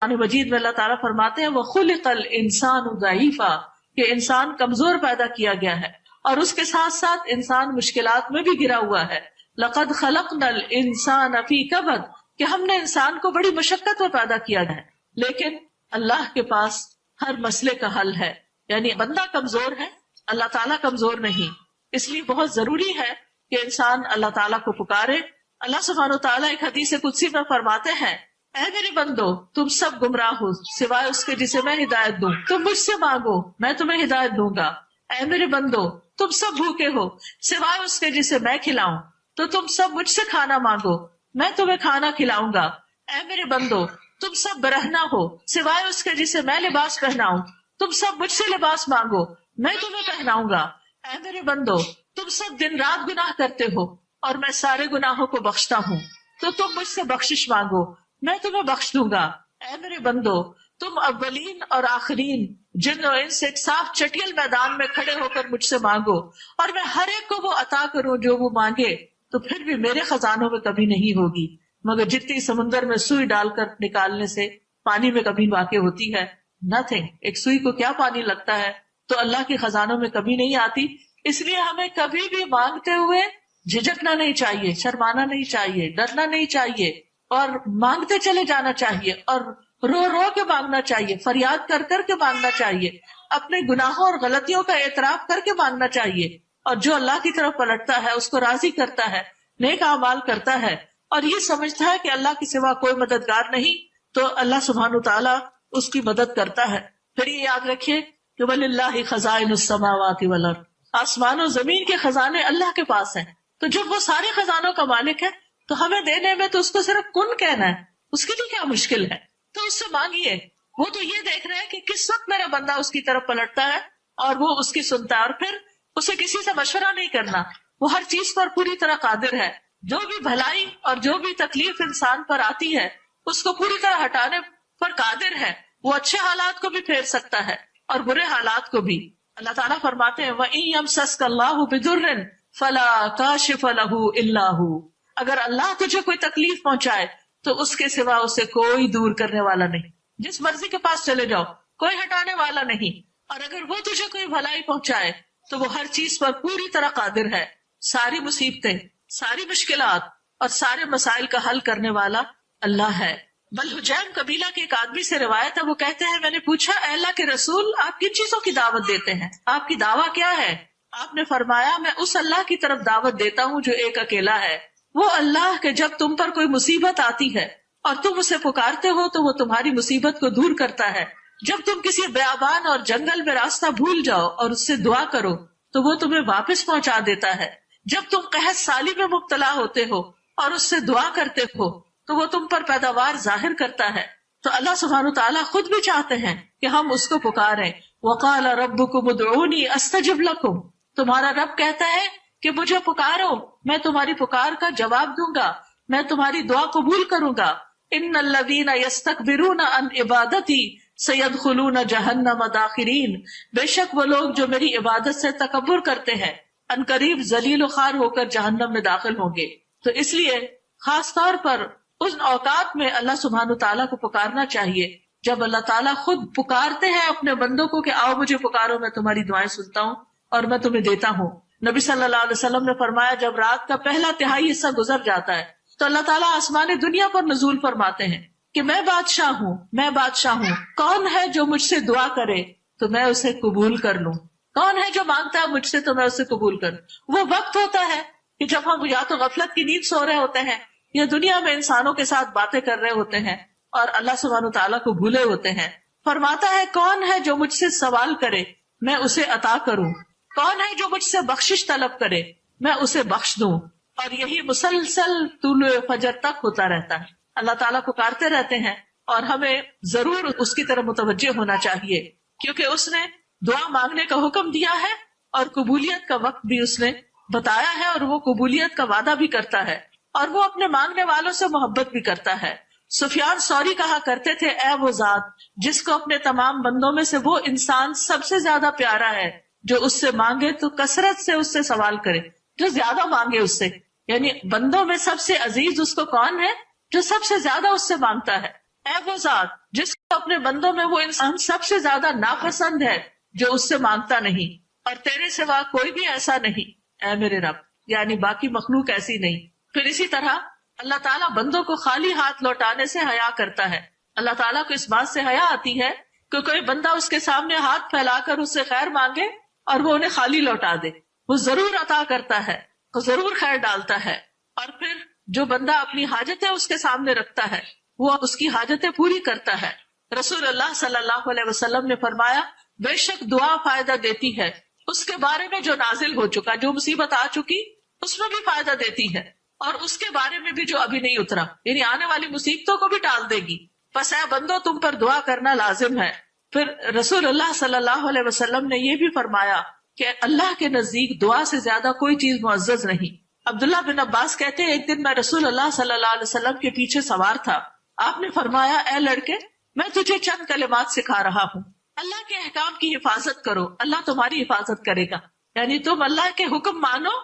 قرآن مجید میں اللہ تعالیٰ فرماتے ہیں وَخُلِقَ الْإِنسَانُ ضَعِيفًا کہ انسان کمزور پیدا کیا گیا ہے، اور اس کے ساتھ ساتھ انسان مشکلات میں بھی گرا ہوا ہے. لَقَدْ خَلَقْنَا الْإِنسَانَ فِي كَبَدٍ کہ ہم نے انسان کو بڑی مشقت میں پیدا کیا ہے، لیکن اللہ کے پاس ہر مسئلے کا حل ہے. یعنی بندہ کمزور ہے، اللہ تعالیٰ کمزور نہیں. اس لیے بہت ضروری ہے کہ انسان اللہ تعالیٰ کو پکارے. اللہ سبحانہ و تعالیٰ ایک حدیث قدسی میں فرماتے ہیں اے میرے بندو تم سب گمراہ ہو سوائے اس کے جسے میں ہدایت دوں، تم مجھ سے مانگو میں تمہیں ہدایت دوں گا. اے میرے بندو تم سب بھوکے ہو سوائے اس کے جسے میں کھلاؤں، تو تم سب مجھ سے کھانا مانگو میں تمہیں کھانا کھلاؤں گا. اے میرے بندو تم سب برہنہ ہو سوائے اس کے جسے میں لباس پہناؤں، تم سب مجھ سے لباس مانگو میں تمہیں پہناؤں گا. اے میرے بندو تم سب دن رات گناہ کرتے ہو اور میں سارے گناہوں کو بخشتا ہوں، تو تم مجھ سے بخشش مانگو میں تمہیں بخش دوں گا. اے میرے بندو تم اولین اور آخرین جن و انس ایک صاف چٹیل میدان میں کھڑے ہو کر مجھ سے مانگو اور میں ہر ایک کو وہ عطا کروں جو وہ مانگے، تو پھر بھی میرے خزانوں میں کبھی نہیں ہوگی مگر جتنی سمندر میں سوئی ڈال کر نکالنے سے پانی میں کبھی واقع ہوتی ہے. نتھنگ. ایک سوئی کو کیا پانی لگتا ہے، تو اللہ کے خزانوں میں کبھی نہیں آتی. اس لیے ہمیں کبھی بھی مانگتے ہوئے جھجکنا نہیں چاہیے، شرمانا نہیں چاہیے، ڈرنا نہیں چاہیے، اور مانگتے چلے جانا چاہیے اور رو رو کے مانگنا چاہیے، فریاد کر کر کے مانگنا چاہیے، اپنے گناہوں اور غلطیوں کا اعتراف کر کے مانگنا چاہیے. اور جو اللہ کی طرف پلٹتا ہے اس کو راضی کرتا ہے، نیک اعمال کرتا ہے اور یہ سمجھتا ہے کہ اللہ کے سوا کوئی مددگار نہیں، تو اللہ سبحانہ تعالیٰ اس کی مدد کرتا ہے. پھر یہ یاد رکھیے کہ وَلِلَّهِ خَزَائِنُ السَّمَاوَاتِ وَالْأَرْضِ آسمان و زمین کے خزانے اللہ کے پاس ہیں. تو جب وہ سارے خزانوں کا مالک ہے تو ہمیں دینے میں تو اس کو صرف کن کہنا ہے، اس کے لیے کیا مشکل ہے. تو اس سے مانگیے. وہ تو یہ دیکھ رہے ہیں کہ کس وقت میرا بندہ اس کی طرف پلٹتا ہے اور وہ اس کی سنتا ہے، اور پھر اسے کسی سے مشورہ نہیں کرنا. وہ ہر چیز پر پوری طرح قادر ہے. جو بھی بھلائی اور جو بھی تکلیف انسان پر آتی ہے اس کو پوری طرح ہٹانے پر قادر ہے. وہ اچھے حالات کو بھی پھیر سکتا ہے اور برے حالات کو بھی. اللہ تعالیٰ فرماتے ہیں وَإِن يَمْسَسْكَ اللَّهُ بِضُرٍّ فَلَا كَاشِفَ لَهُ إِلَّا هُ اگر اللہ تجھے کوئی تکلیف پہنچائے تو اس کے سوا اسے کوئی دور کرنے والا نہیں. جس مرضی کے پاس چلے جاؤ کوئی ہٹانے والا نہیں. اور اگر وہ تجھے کوئی بھلائی پہنچائے تو وہ ہر چیز پر پوری طرح قادر ہے. ساری مصیبتیں، ساری مشکلات اور سارے مسائل کا حل کرنے والا اللہ ہے. بلحجیم قبیلہ کے ایک آدمی سے روایت ہے، وہ کہتے ہیں میں نے پوچھا اے اللہ کے رسول آپ کن چیزوں کی دعوت دیتے ہیں، آپ کی دعویٰ کیا ہے؟ آپ نے فرمایا میں اس اللہ کی طرف دعوت دیتا ہوں جو ایک اکیلا ہے. وہ اللہ کہ جب تم پر کوئی مصیبت آتی ہے اور تم اسے پکارتے ہو تو وہ تمہاری مصیبت کو دور کرتا ہے. جب تم کسی بیابان اور جنگل میں راستہ بھول جاؤ اور اس سے دعا کرو تو وہ تمہیں واپس پہنچا دیتا ہے. جب تم قحط سالی میں مبتلا ہوتے ہو اور اس سے دعا کرتے ہو تو وہ تم پر پیداوار ظاہر کرتا ہے. تو اللہ سبحانہ تعالیٰ خود بھی چاہتے ہیں کہ ہم اس کو پکاریں. وَقَالَ رَبُّكُمُ ادْعُونِي أَسْتَجِبْ لَكُمْ تمہارا رب کہتا ہے کہ مجھے پکارو میں تمہاری پکار کا جواب دوں گا، میں تمہاری دعا قبول کروں گا. إِنَّ الَّذِينَ يَسْتَكْبِرُونَ عَنْ عِبَادَتِي سَيَدْخُلُونَ جَهَنَّمَ دَاخِرِينَ بے شک وہ لوگ جو میری عبادت سے تکبر کرتے ہیں ان قریب ذلیل و خوار ہو کر جہنم میں داخل ہوں گے. تو اس لیے خاص طور پر ان اوقات میں اللہ سبحانہ تعالیٰ کو پکارنا چاہیے جب اللہ تعالیٰ خود پکارتے ہیں اپنے بندوں کو کہ آؤ مجھے پکارو میں تمہاری دعائیں سنتا ہوں اور میں تمہیں دیتا ہوں. نبی صلی اللہ علیہ وسلم نے فرمایا جب رات کا پہلا تہائی حصہ گزر جاتا ہے تو اللہ تعالیٰ آسمان دنیا پر نزول فرماتے ہیں کہ میں بادشاہ ہوں، میں بادشاہ ہوں، کون ہے جو مجھ سے دعا کرے تو میں اسے قبول کر لوں، کون ہے جو مانگتا ہے مجھ سے تو میں اسے قبول کروں. وہ وقت ہوتا ہے کہ جب ہم یا تو غفلت کی نیند سو رہے ہوتے ہیں یا دنیا میں انسانوں کے ساتھ باتیں کر رہے ہوتے ہیں اور اللہ سبحانہ تعالیٰ کو بھولے ہوتے ہیں. فرماتا ہے کون ہے جو مجھ سے سوال کرے میں اسے عطا کروں، کون ہے جو مجھ سے بخشش طلب کرے میں اسے بخش دوں. اور یہی مسلسل طلوع فجر تک ہوتا رہتا ہے. اللہ تعالیٰ پکارتے رہتے ہیں اور ہمیں ضرور اس کی طرف متوجہ ہونا چاہیے کیونکہ اس نے دعا مانگنے کا حکم دیا ہے اور قبولیت کا وقت بھی اس نے بتایا ہے اور وہ قبولیت کا وعدہ بھی کرتا ہے اور وہ اپنے مانگنے والوں سے محبت بھی کرتا ہے. سفیان ثوری کہا کرتے تھے اے وہ ذات جس کو اپنے تمام بندوں میں سے وہ انسان سب سے زیادہ پیارا ہے جو اس سے مانگے تو کثرت سے اس سے سوال کرے، جو زیادہ مانگے اس سے. یعنی بندوں میں سب سے عزیز اس کو کون ہے جو سب سے زیادہ اس سے مانگتا ہے. اے وہ ذات جس کو اپنے بندوں میں وہ انسان سب سے زیادہ ناپسند ہے جو اس سے مانگتا نہیں، اور تیرے سوا کوئی بھی ایسا نہیں اے میرے رب، یعنی باقی مخلوق ایسی نہیں۔ پھر اسی طرح اللہ تعالیٰ بندوں کو خالی ہاتھ لوٹانے سے حیا کرتا ہے۔ اللہ تعالیٰ کو اس بات سے حیا آتی ہے کہ کوئی بندہ اس کے سامنے ہاتھ پھیلا کر اس سے خیر مانگے اور وہ انہیں خالی لوٹا دے۔ وہ ضرور عطا کرتا ہے، وہ ضرور خیر ڈالتا ہے، اور پھر جو بندہ اپنی حاجتیں اس کے سامنے رکھتا ہے وہ اس کی حاجتیں پوری کرتا ہے۔ رسول اللہ صلی اللہ علیہ وسلم نے فرمایا بے شک دعا فائدہ دیتی ہے، اس کے بارے میں جو نازل ہو چکا، جو مصیبت آ چکی اس میں بھی فائدہ دیتی ہے، اور اس کے بارے میں بھی جو ابھی نہیں اترا، یعنی آنے والی مصیبتوں کو بھی ٹال دے گی۔ بس اے بندو تم پر دعا کرنا لازم ہے۔ پھر رسول اللہ صلی اللہ علیہ وسلم نے یہ بھی فرمایا کہ اللہ کے نزدیک دعا سے زیادہ کوئی چیز معزز نہیں۔ عبداللہ بن عباس کہتے ہیں ایک دن میں رسول اللہ صلی اللہ علیہ وسلم کے پیچھے سوار تھا، آپ نے فرمایا اے لڑکے میں تجھے چند کلمات سکھا رہا ہوں، اللہ کے احکام کی حفاظت کرو اللہ تمہاری حفاظت کرے گا، یعنی تم اللہ کے حکم مانو،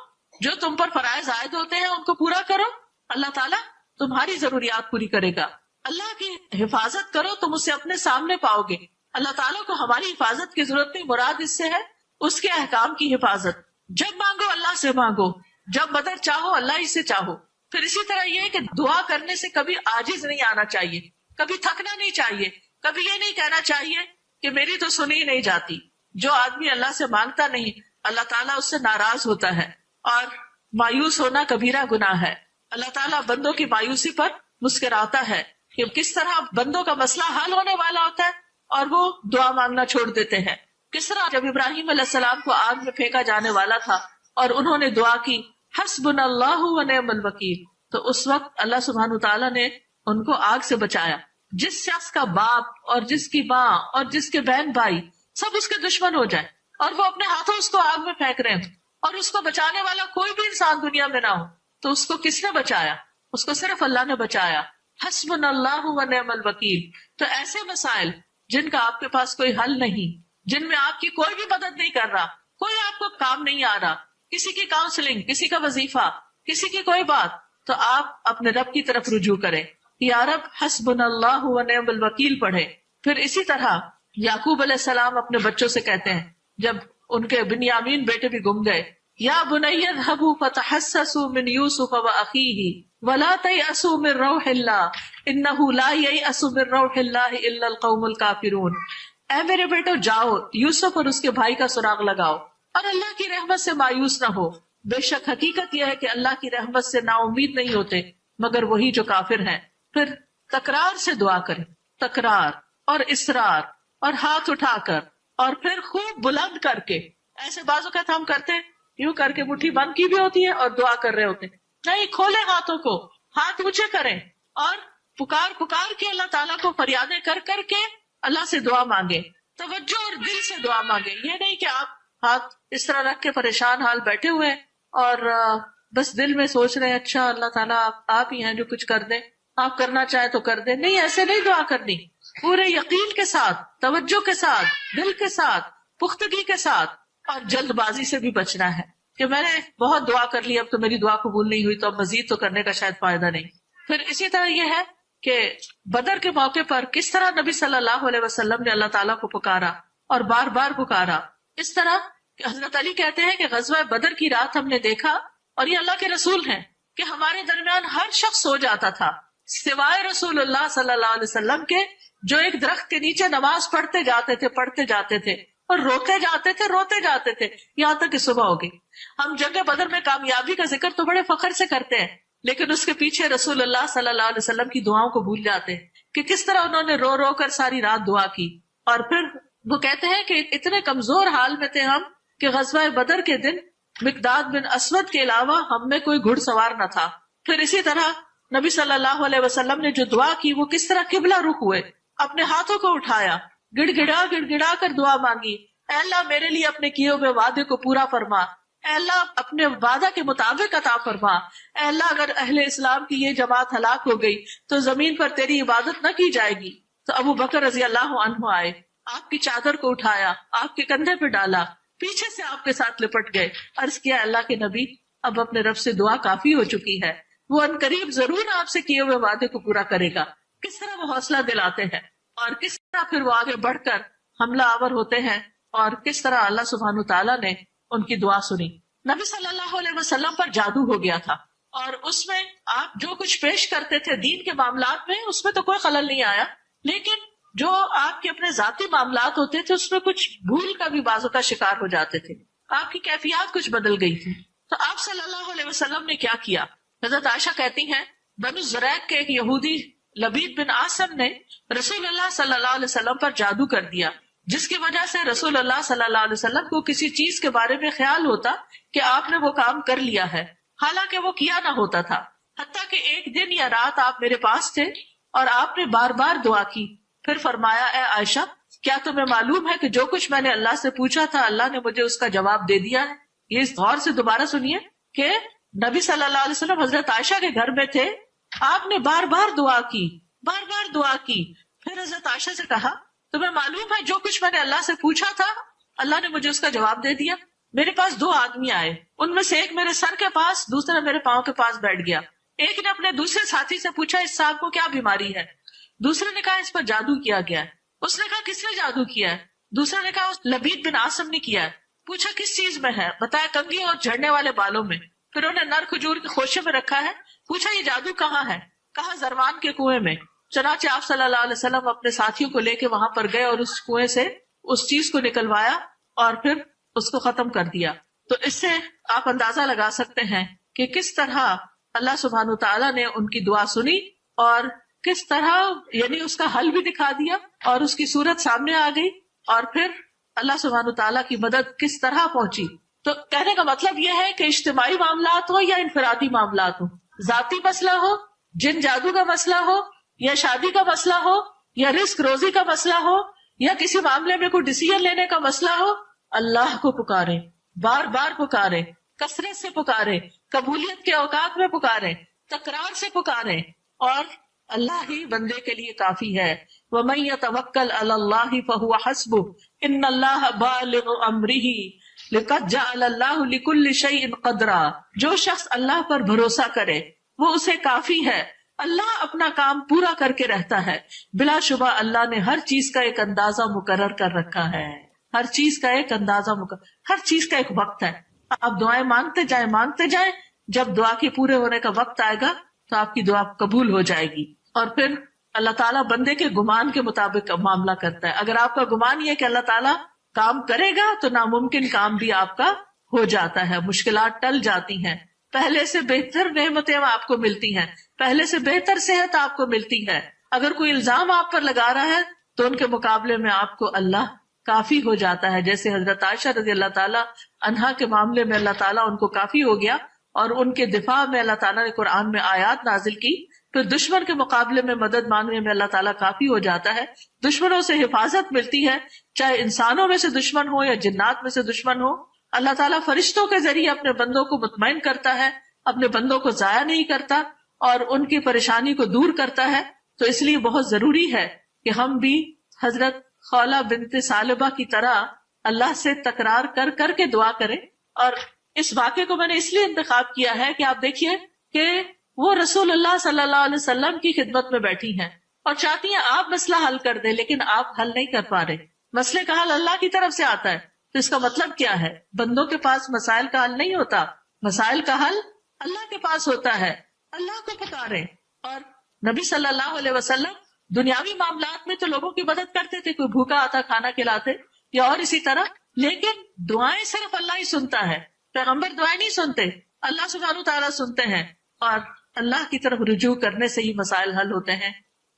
جو تم پر فرائض عائد ہوتے ہیں ان کو پورا کرو، اللہ تعالیٰ تمہاری ضروریات پوری کرے گا۔ اللہ کی حفاظت کرو تم اسے اپنے سامنے پاؤ گے۔ اللہ تعالیٰ کو ہماری حفاظت کی ضرورت نہیں، مراد اس سے ہے اس کے احکام کی حفاظت۔ جب مانگو اللہ سے مانگو، جب مدد چاہو اللہ ہی سے چاہو۔ پھر اسی طرح یہ کہ دعا کرنے سے کبھی عاجز نہیں آنا چاہیے، کبھی تھکنا نہیں چاہیے، کبھی یہ نہیں کہنا چاہیے کہ میری تو سنی نہیں جاتی۔ جو آدمی اللہ سے مانگتا نہیں اللہ تعالیٰ اس سے ناراض ہوتا ہے، اور مایوس ہونا کبیرہ گناہ ہے۔ اللہ تعالیٰ بندوں کی مایوسی پر مسکراتا ہے کہ کس طرح بندوں کا مسئلہ حل ہونے والا ہوتا ہے اور وہ دعا مانگنا چھوڑ دیتے ہیں۔ کس طرح جب ابراہیم علیہ السلام کو آگ میں پھینکا جانے والا تھا اور انہوں نے دعا کی حسبنا اللہ و نعم الوکیل، تو اس وقت اللہ سبحانہ تعالیٰ نے ان کو آگ سے بچایا۔ جس شخص کا باپ اور جس کی ماں اور جس کے بہن بھائی سب اس کے دشمن ہو جائے اور وہ اپنے ہاتھوں اس کو آگ میں پھینک رہے ہوں اور اس کو بچانے والا کوئی بھی انسان دنیا میں نہ ہو، تو اس کو کس نے بچایا؟ اس کو صرف اللہ نے بچایا۔ حسبنا اللہ و نعم الوکیل۔ تو ایسے مسائل جن کا آپ کے پاس کوئی حل نہیں، جن میں آپ کی کوئی بھی مدد نہیں کر رہا، کوئی آپ کو کام نہیں آ رہا، کسی کی کاؤنسلنگ، کسی کا وظیفہ، کسی کی کوئی بات، تو آپ اپنے رب کی طرف رجوع کریں، یا رب حسبنا اللہ و نعم الوکیل پڑھے۔ پھر اسی طرح یعقوب علیہ السلام اپنے بچوں سے کہتے ہیں جب ان کے بنیامین بیٹے بھی گم گئے، یا بنی اذهبوا فتحسسوا من یوسف واخیہ ولا تیأسوا من روح اللہ انہ لا ییأس من روح اللہ الا القوم الکافرون۔ اے میرے بیٹو جاؤ یوسف اور اس کے بھائی کا سراغ لگاؤ اور اللہ کی رحمت سے مایوس نہ ہو، بے شک حقیقت یہ ہے کہ اللہ کی رحمت سے نا امید نہیں ہوتے مگر وہی جو کافر ہیں۔ پھر تکرار سے دعا کریں، تکرار اور اصرار اور ہاتھ اٹھا کر اور پھر خوب بلند کر کے۔ ایسے بعض اوقات ہم کرتے ہیں یوں کر کے مٹھی بند کی بھی ہوتی ہے اور دعا کر رہے ہوتے ہیں، نہیں، کھولے ہاتھوں کو، ہاتھ اونچے کریں اور پکار پکار کے اللہ تعالیٰ کو فریادیں کر کر کے اللہ سے دعا مانگے، توجہ اور دل سے دعا مانگے۔ یہ نہیں کہ آپ ہاتھ اس طرح رکھ کے پریشان حال بیٹھے ہوئے ہیں اور بس دل میں سوچ رہے ہیں اچھا اللہ تعالیٰ آپ ہی ہیں جو کچھ کر دیں، آپ کرنا چاہیں تو کر دیں۔ نہیں، ایسے نہیں دعا کرنی، پورے یقین کے ساتھ، توجہ کے ساتھ، دل کے ساتھ، پختگی کے ساتھ، اور جلد بازی سے بھی بچنا ہے کہ میں نے بہت دعا کر لی اب تو میری دعا قبول نہیں ہوئی تو اب مزید تو کرنے کا شاید فائدہ نہیں۔ پھر اسی طرح یہ ہے کہ بدر کے موقع پر کس طرح نبی صلی اللہ علیہ وسلم نے اللہ تعالیٰ کو پکارا اور بار بار پکارا۔ اس طرح کہ حضرت علی کہتے ہیں کہ غزوہ بدر کی رات ہم نے دیکھا، اور یہ اللہ کے رسول ہیں، کہ ہمارے درمیان ہر شخص سو جاتا تھا سوائے رسول اللہ صلی اللہ علیہ وسلم کے، جو ایک درخت کے نیچے نماز پڑھتے جاتے تھے اور روتے جاتے تھے یہاں تک کہ صبح ہو گئی۔ ہم جنگ بدر میں کامیابی کا ذکر تو بڑے فخر سے کرتے ہیں، لیکن اس کے پیچھے رسول اللہ صلی اللہ علیہ وسلم کی دعاؤں کو بھول جاتے ہیں کہ کس طرح انہوں نے رو رو کر ساری رات دعا کی۔ اور پھر وہ کہتے ہیں کہ اتنے کمزور حال میں تھے ہم کہ غزوہ بدر کے دن مقداد بن اسود کے علاوہ ہم میں کوئی گھڑ سوار نہ تھا۔ پھر اسی طرح نبی صلی اللہ علیہ وسلم نے جو دعا کی وہ کس طرح قبلہ رخ ہوئے، اپنے ہاتھوں کو اٹھایا، گڑ گڑا کر دعا مانگی، اے اللہ میرے لیے اپنے کیے ہوئے وعدے کو پورا فرما، اے اللہ اپنے وعدہ کے مطابق عطا فرما، اے اللہ اگر اہل اسلام کی یہ جماعت ہلاک ہو گئی تو زمین پر تیری عبادت نہ کی جائے گی۔ تو ابو بکر رضی اللہ عنہ آئے، آپ کی چادر کو اٹھایا، آپ کے کندھے پہ ڈالا، پیچھے سے آپ کے ساتھ لپٹ گئے، عرض کیا اللہ کے نبی اب اپنے رب سے دعا کافی ہو چکی ہے، وہ عنقریب ضرور آپ سے کیے ہوئے وعدے کو پورا کرے گا۔ کس طرح وہ حوصلہ دلاتے ہیں اور کس طرح پھر وہ آگے بڑھ کر حملہ آور ہوتے ہیں اور کس طرح اللہ سبحانہ تعالیٰ نے ان کی دعا سنی. نبی صلی اللہ علیہ وسلم پر جادو ہو گیا تھا اور اس میں آپ جو کچھ پیش کرتے تھے دین کے معاملات میں اس میں تو کوئی خلل نہیں آیا، لیکن جو آپ کے اپنے ذاتی معاملات ہوتے تھے اس میں کچھ بھول کا بھی بازو کا شکار ہو جاتے تھے، آپ کی کیفیات کچھ بدل گئی تھی. تو آپ صلی اللہ علیہ وسلم نے کیا کیا؟ حضرت عائشہ کہتی ہیں بنو زریق کے ایک یہودی لبید بن عاصم نے رسول اللہ صلی اللہ علیہ وسلم پر جادو کر دیا، جس کی وجہ سے رسول اللہ صلی اللہ علیہ وسلم کو کسی چیز کے بارے میں خیال ہوتا کہ آپ نے وہ کام کر لیا ہے، حالانکہ وہ کیا نہ ہوتا تھا. حتیٰ کہ ایک دن یا رات آپ میرے پاس تھے اور آپ نے بار بار دعا کی، پھر فرمایا اے عائشہ کیا تمہیں معلوم ہے کہ جو کچھ میں نے اللہ سے پوچھا تھا اللہ نے مجھے اس کا جواب دے دیا ہے. یہ اس غور سے دوبارہ سنیے کہ نبی صلی اللہ علیہ وسلم حضرت عائشہ کے گھر میں تھے، آپ نے بار بار دعا کی، بار بار دعا کی. پھر حضرت عائشہ سے کہا تمہیں معلوم ہے جو کچھ میں نے اللہ سے پوچھا تھا اللہ نے مجھے اس کا جواب دے دیا. میرے پاس دو آدمی آئے، ان میں سے ایک میرے سر کے پاس، دوسرا میرے پاؤں کے پاس بیٹھ گیا. ایک نے اپنے دوسرے ساتھی سے پوچھا اس صاحب کو کیا بیماری ہے؟ دوسرے نے کہا اس پر جادو کیا گیا ہے. اس نے کہا کس نے جادو کیا ہے؟ دوسرا نے کہا اس لبید بن عاصم نے کیا ہے. پوچھا کس چیز میں ہے؟ بتایا کنگھی اور جھڑنے والے بالوں میں. پھر انہیں نر کھجور کے خوشے میں رکھا ہے. پوچھا یہ جادو کہاں ہے؟ کہا زروان کے کنویں میں. چنانچہ آپ صلی اللہ علیہ وسلم اپنے ساتھیوں کو لے کے وہاں پر گئے اور اس کنویں سے اس چیز کو نکلوایا اور پھر اس کو ختم کر دیا. تو اس سے آپ اندازہ لگا سکتے ہیں کہ کس طرح اللہ سبحانہ تعالیٰ نے ان کی دعا سنی اور کس طرح یعنی اس کا حل بھی دکھا دیا اور اس کی صورت سامنے آ گئی اور پھر اللہ سبحانہ تعالیٰ کی مدد کس طرح پہنچی. تو کہنے کا مطلب یہ ہے کہ اجتماعی معاملات ہو یا انفرادی معاملات ہو، ذاتی مسئلہ ہو، جن جادو کا مسئلہ ہو یا شادی کا مسئلہ ہو یا رزق روزی کا مسئلہ ہو یا کسی معاملے میں کوئی ڈیسیژن لینے کا مسئلہ ہو، اللہ کو پکارے، بار بار پکارے، کثرت سے پکارے، قبولیت کے اوقات میں پکارے، تکرار سے پکارے، اور اللہ ہی بندے کے لیے کافی ہے. وَمَن يَتَوَكَّلْ عَلَى اللَّهِ فَهُوَ حَسْبُهُ إِنَّ اللَّهَ بَالِغُ أَمْرِهِ لَقَدْ جَعَلَ اللَّهُ لِكُلِّ شَيْءٍ قَدْرًا. جو شخص اللہ پر بھروسہ کرے وہ اسے کافی ہے، اللہ اپنا کام پورا کر کے رہتا ہے. بلا شبہ اللہ نے ہر چیز کا ایک اندازہ مقرر کر رکھا ہے، ہر چیز کا ایک اندازہ مقرر، ہر چیز کا ایک وقت ہے. آپ دعائیں مانگتے جائیں، جب دعا کے پورے ہونے کا وقت آئے گا تو آپ کی دعا قبول ہو جائے گی. اور پھر اللہ تعالیٰ بندے کے گمان کے مطابق معاملہ کرتا ہے. اگر آپ کا گمان یہ کہ اللہ تعالیٰ کام کرے گا تو ناممکن کام بھی آپ کا ہو جاتا ہے، مشکلات ٹل جاتی ہیں، پہلے سے بہتر نعمتیں آپ کو ملتی ہیں، پہلے سے بہتر صحت آپ کو ملتی ہے. اگر کوئی الزام آپ پر لگا رہا ہے تو ان کے مقابلے میں آپ کو اللہ کافی ہو جاتا ہے. جیسے حضرت عائشہ رضی اللہ تعالیٰ عنہا کے معاملے میں اللہ تعالیٰ ان کو کافی ہو گیا اور ان کے دفاع میں اللہ تعالیٰ نے قرآن میں آیات نازل کی. پھر دشمن کے مقابلے میں مدد مانگنے میں اللہ تعالیٰ کافی ہو جاتا ہے، دشمنوں سے حفاظت ملتی ہے، چاہے انسانوں میں سے دشمن ہو یا جنات میں سے دشمن ہو. اللہ تعالیٰ فرشتوں کے ذریعے اپنے بندوں کو مطمئن کرتا ہے، اپنے بندوں کو ضائع نہیں کرتا اور ان کی پریشانی کو دور کرتا ہے. تو اس لیے بہت ضروری ہے کہ ہم بھی حضرت خولہ بنت ثعلبہ کی طرح اللہ سے تکرار کر کر کے دعا کریں. اور اس واقعے کو میں نے اس لیے انتخاب کیا ہے کہ آپ دیکھیے کہ وہ رسول اللہ صلی اللہ علیہ وسلم کی خدمت میں بیٹھی ہیں اور چاہتی ہیں آپ مسئلہ حل کر دیں، لیکن آپ حل نہیں کر پا رہے. مسئلے کا حل اللہ کی طرف سے آتا ہے. تو اس کا مطلب کیا ہے؟ بندوں کے پاس مسائل کا حل نہیں ہوتا، مسائل کا حل اللہ کے پاس ہوتا ہے. اللہ کو پکاریں. اور نبی صلی اللہ علیہ وسلم دنیاوی معاملات میں تو لوگوں کی مدد کرتے تھے، کوئی بھوکا آتا کھانا کھلاتے یا اور اسی طرح، لیکن دعائیں صرف اللہ ہی سنتا ہے. پیغمبر دعائیں نہیں سنتے، اللہ سبحانہ تعالیٰ سنتے ہیں اور اللہ کی طرف رجوع کرنے سے ہی مسائل حل ہوتے ہیں.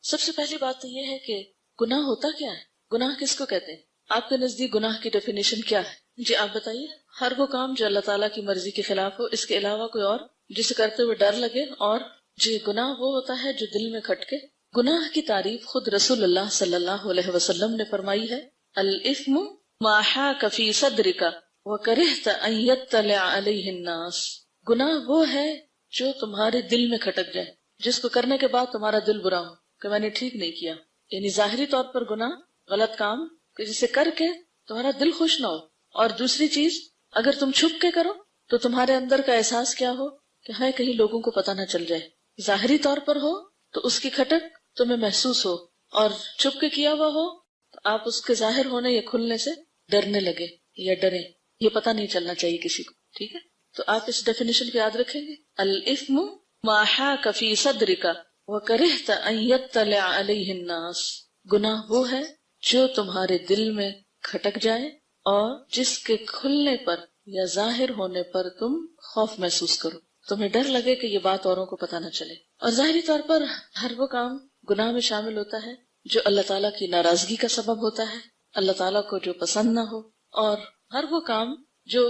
سب سے پہلی بات تو یہ ہے کہ گناہ ہوتا کیا ہے؟ گناہ کس کو کہتے ہیں؟ آپ کے نزدیک گناہ کی ڈیفینیشن کیا ہے؟ جی آپ بتائیے. ہر وہ کام جو اللہ تعالیٰ کی مرضی کے خلاف ہو، اس کے علاوہ کوئی اور جسے کرتے ہوئے ڈر لگے. اور جی گناہ وہ ہوتا ہے جو دل میں کھٹکے. گناہ کی تعریف خود رسول اللہ صلی اللہ علیہ وسلم نے فرمائی ہے، الاثم ما حاک فی صدرک وکرہت ان یطلع علیہ الناس. گناہ وہ ہے جو تمہارے دل میں کھٹک جائے، جس کو کرنے کے بعد تمہارا دل برا ہو کہ میں نے ٹھیک نہیں کیا. یعنی ظاہری طور پر گناہ، غلط کام کہ جسے کر کے تمہارا دل خوش نہ ہو. اور دوسری چیز، اگر تم چھپ کے کرو تو تمہارے اندر کا احساس کیا ہو کہ ہے کہیں لوگوں کو پتہ نہ چل جائے. ظاہری طور پر ہو تو اس کی کھٹک تمہیں محسوس ہو اور چھپ کے کیا ہوا ہو تو آپ اس کے ظاہر ہونے یا کھلنے سے ڈرنے لگے یا ڈریں، یہ پتہ نہیں چلنا چاہیے کسی کو. ٹھیک ہے، تو آپ اس ڈیفینیشن کو یاد رکھیں گے. الاثم ما حاک فی صدرک وکرہت ان یطلع علیہ الناس. گناہ وہ ہے جو تمہارے دل میں کھٹک جائے اور جس کے کھلنے پر یا ظاہر ہونے پر تم خوف محسوس کرو، تمہیں ڈر لگے کہ یہ بات اوروں کو پتہ نہ چلے. اور ظاہری طور پر ہر وہ کام گناہ میں شامل ہوتا ہے جو اللہ تعالیٰ کی ناراضگی کا سبب ہوتا ہے، اللہ تعالیٰ کو جو پسند نہ ہو، اور ہر وہ کام جو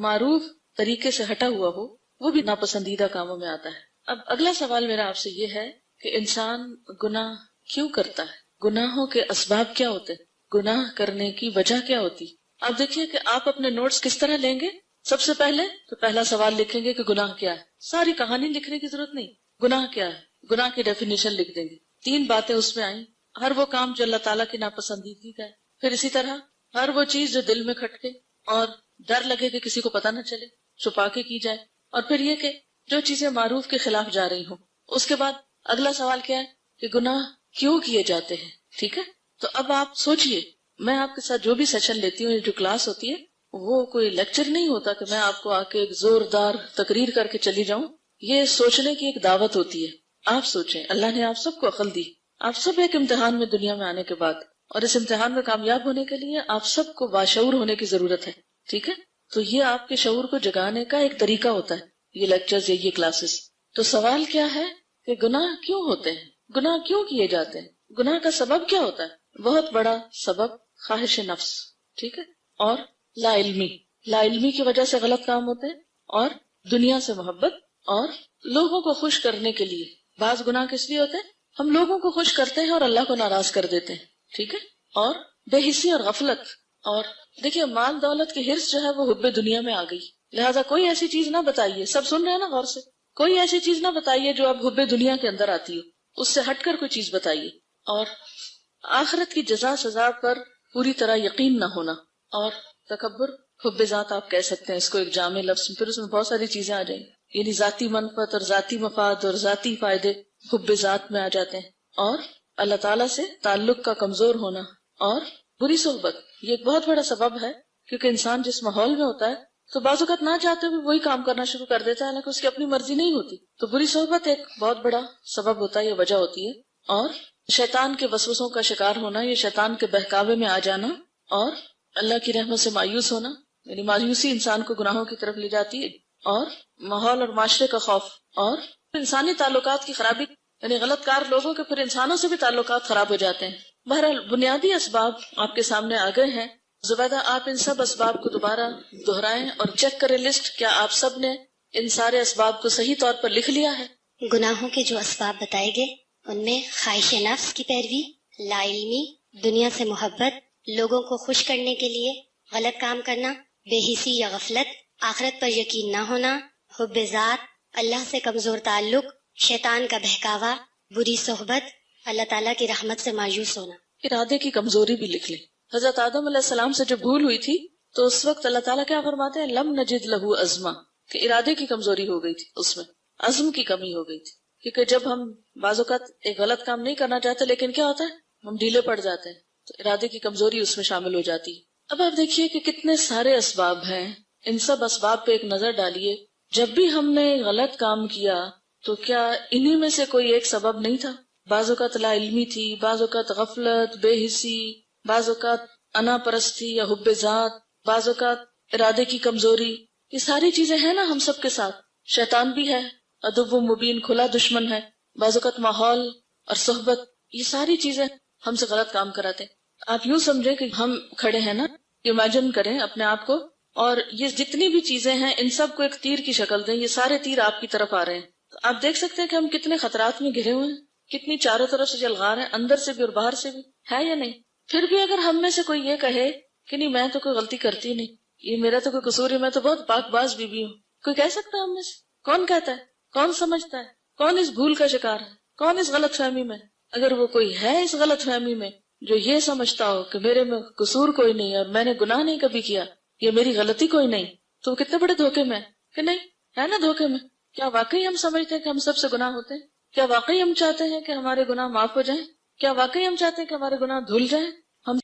معروف طریقے سے ہٹا ہوا ہو وہ بھی ناپسندیدہ کاموں میں آتا ہے. اب اگلا سوال میرا آپ سے یہ ہے کہ انسان گناہ کیوں کرتا ہے؟ گناہوں کے اسباب کیا ہوتے ہیں؟ گناہ کرنے کی وجہ کیا ہوتی؟ آپ دیکھیے کہ آپ اپنے نوٹس کس طرح لیں گے. سب سے پہلے تو پہلا سوال لکھیں گے کہ گناہ کیا ہے. ساری کہانی لکھنے کی ضرورت نہیں، گناہ کیا ہے، گناہ کی ڈیفینیشن لکھ دیں گے. 3 باتیں اس میں آئیں، ہر وہ کام جو اللہ تعالیٰ کی ناپسندیدگی کا ہے. پھر اسی طرح ہر وہ چیز جو دل میں کھٹکے اور ڈر لگے کہ کسی کو پتہ نہ چلے، چھپا کے کی جائے. اور پھر یہ کہ جو چیزیں معروف کے خلاف جا رہی ہوں. اس کے بعد اگلا سوال کیا ہے کہ گناہ کیوں کیے جاتے ہیں. ٹھیک ہے، تو اب آپ سوچئے، میں آپ کے ساتھ جو بھی سیشن لیتی ہوں، جو کلاس ہوتی ہے، وہ کوئی لیکچر نہیں ہوتا کہ میں آپ کو آ کے ایک زوردار تقریر کر کے چلی جاؤں. یہ سوچنے کی ایک دعوت ہوتی ہے. آپ سوچیں، اللہ نے آپ سب کو عقل دی، آپ سب ایک امتحان میں دنیا میں آنے کے بعد، اور اس امتحان میں کامیاب ہونے کے لیے آپ سب کو باشعور ہونے کی ضرورت ہے. ٹھیک ہے، تو یہ آپ کے شعور کو جگانے کا ایک طریقہ ہوتا ہے، یہ لیکچرز یا یہ کلاسز. تو سوال کیا ہے کہ گناہ کیوں ہوتے ہیں، گناہ کیوں کیے جاتے ہیں، گناہ کا سبب کیا ہوتا ہے؟ بہت بڑا سبب خواہش نفس. ٹھیک ہے، اور لا علمی کی وجہ سے غلط کام ہوتے ہیں، اور دنیا سے محبت اور لوگوں کو خوش کرنے کے لیے. بعض گناہ کس لیے ہوتے ہیں؟ ہم لوگوں کو خوش کرتے ہیں اور اللہ کو ناراض کر دیتے ہیں. ٹھیک ہے، اور بے حسی اور غفلت. اور دیکھیے، مال دولت کی حرص جو ہے وہ حب دنیا میں آ گئی، لہٰذا کوئی ایسی چیز نہ بتائیے، سب سن رہے ہیں نا غور سے، کوئی ایسی چیز نہ بتائیے جو اب حب دنیا کے اندر آتی ہو، اس سے ہٹ کر کوئی چیز بتائیے. اور آخرت کی جزا سزا پر پوری طرح یقین نہ ہونا. اور تکبر، حب ذات آپ کہہ سکتے ہیں اس کو ایک جامع لفظ، پھر اس میں بہت ساری چیزیں آ جائیں، یعنی ذاتی منفعت اور ذاتی مفاد اور ذاتی فائدے حب ذات میں آ جاتے ہیں. اور اللہ تعالیٰ سے تعلق کا کمزور ہونا اور بری صحبت، یہ ایک بہت بڑا سبب ہے، کیونکہ انسان جس ماحول میں ہوتا ہے تو بعض اوقات نہ چاہتے ہوئے وہی کام کرنا شروع کر دیتا ہے، حالانکہ اس کی اپنی مرضی نہیں ہوتی. تو بری صحبت ایک بہت بڑا سبب ہوتا ہے، یہ وجہ ہوتی ہے. اور شیطان کے وسوسوں کا شکار ہونا، یہ شیطان کے بہکاوے میں آ جانا، اور اللہ کی رحمت سے مایوس ہونا، یعنی مایوسی انسان کو گناہوں کی طرف لے جاتی ہے. اور ماحول اور معاشرے کا خوف، اور انسانی تعلقات کی خرابی، یعنی غلط کار لوگوں کے پھر انسانوں سے بھی تعلقات خراب ہو جاتے ہیں. بہرحال بنیادی اسباب آپ کے سامنے آ گئے ہیں. زبیدہ، آپ ان سب اسباب کو دوبارہ دہرائیں اور چیک کریں لسٹ، کیا آپ سب نے ان سارے اسباب کو صحیح طور پر لکھ لیا ہے؟ گناہوں کے جو اسباب بتائے گئے ان میں خواہش نفس کی پیروی، لا علمی، دنیا سے محبت، لوگوں کو خوش کرنے کے لیے غلط کام کرنا، بے حسی یا غفلت، آخرت پر یقین نہ ہونا، حب ذات، اللہ سے کمزور تعلق، شیطان کا بہکاوا، بری صحبت، اللہ تعالیٰ کی رحمت سے مایوس ہونا. ارادے کی کمزوری بھی لکھ لیں. حضرت آدم علیہ السلام سے جب بھول ہوئی تھی تو اس وقت اللہ تعالیٰ کیا فرماتے ہیں؟ لم نجد لہو عزما، کہ ارادے کی کمزوری ہو گئی تھی، اس میں عزم کی کمی ہو گئی تھی. کیونکہ جب ہم بعض اوقات ایک غلط کام نہیں کرنا چاہتے لیکن کیا ہوتا ہے، ہم ڈھیلے پڑ جاتے ہیں، تو ارادے کی کمزوری اس میں شامل ہو جاتی ہے. اب آپ دیکھیے کہ کتنے سارے اسباب ہیں، ان سب اسباب پہ ایک نظر ڈالیے. جب بھی ہم نے غلط کام کیا تو کیا انہی میں سے کوئی ایک سبب نہیں تھا؟ بعض اوقات لا علمی تھی، بعض اوقات غفلت، بے حسی، بعض اوقات انا پرستی یا حب ذات، بعض اوقات ارادے کی کمزوری. یہ ساری چیزیں ہیں نا ہم سب کے ساتھ. شیطان بھی ہے، عدو مبین، کھلا دشمن ہے. بعض اوقات ماحول اور صحبت، یہ ساری چیزیں ہم سے غلط کام کراتے. آپ یوں سمجھیں کہ ہم کھڑے ہیں نا، امیجن کریں اپنے آپ کو، اور یہ جتنی بھی چیزیں ہیں ان سب کو ایک تیر کی شکل دیں. یہ سارے تیر آپ کی طرف آ رہے ہیں. تو آپ دیکھ سکتے ہیں کہ ہم کتنے خطرات میں گھرے ہوئے ہیں، کتنی چاروں طرف سے جلغار ہیں، اندر سے بھی اور باہر سے بھی، ہے یا نہیں؟ پھر بھی اگر ہم میں سے کوئی یہ کہے کہ نہیں، میں تو کوئی غلطی کرتی نہیں، یہ میرا تو کوئی قصور ہے، میں تو بہت پاک باز بیوی ہوں، کوئی کہہ سکتا ہے ہم میں سے؟ کون کہتا ہے؟ کون سمجھتا ہے؟ کون اس بھول کا شکار ہے؟ کون اس غلط فہمی میں؟ اگر وہ کوئی ہے اس غلط فہمی میں جو یہ سمجھتا ہو کہ میرے میں قصور کوئی نہیں اور میں نے گناہ نہیں کبھی کیا، یہ میری غلطی کوئی نہیں، تو وہ کتنے بڑے دھوکے میں ہے کہ نہیں؟ ہے نا دھوکے میں. کیا واقعی ہم سمجھتے ہیں کہ ہم سب سے گناہ ہوتے ہیں؟ کیا واقعی ہم چاہتے ہیں کہ ہمارے گناہ معاف ہو جائیں؟ کیا واقعی ہم چاہتے ہیں کہ ہمارے گناہ دھل جائیں؟ ہم